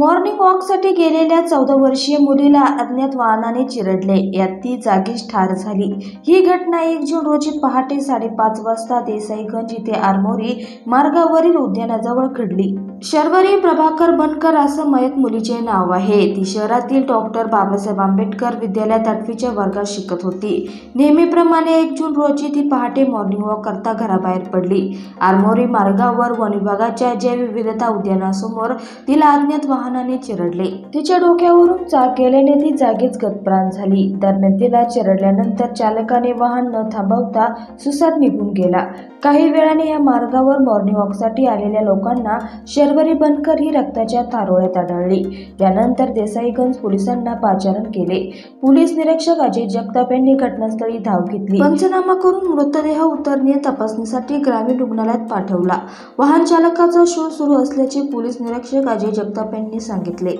Morning वॉकसाठी गेलेल्या 14 वर्षीय मुलीला अज्ञात वाहनाने चिरडले, यात ती जागीच ठार झाली। ही घटना 1 जून रोजी पहाटे 5:30 वाजता देसाईगंज येथे आरमोरी मार्गावरील उद्यानाजवळ घडली। शर्वरी प्रभाकर बनकर असं मयत मुलीचे नाव आहे। ती शहरातील डॉक्टर बाबासाहेब आंबेडकर विद्यालयात 8वीच्या वर्गात शिकत होती। नेहमीप्रमाणे 1 जून रोजी ती पहाटे मॉर्निंग वॉक करता घराबाहेर पडली। आरमोरी मार्गावर वन विभागाच्या जैवविविधता उद्यानासमोर तिला अज्ञात वाहनाने चिरडले। तिच्या डोक्यावरून चाक गेल्याने ती जागीच गतप्राण झाली। दरम्यान तिला चिरडल्यानंतर चालकाने वाहन न थांबवता सुसाट निघून गेला। काही वेळाने या मार्गावर मॉर्निंग वॉकसाठी आलेल्या लोकांना शर्वरी बनकर ही रक्ताच्या थारोळ्यात आढळली। यानंतर देसाईगंज पोलिसांना पाचारण केले। पोलीस निरीक्षक अजय जगताप यांनी घटनास्थळी धाव घेतली। पंचनामा करून मृतदेह उतरणी तपासणीसाठी ग्रामीण रुग्णालयात पाठवला। वाहन चालकाचा शोध सुरू असल्याचे पोलीस निरीक्षक अजय जगताप यांनी सांगितले।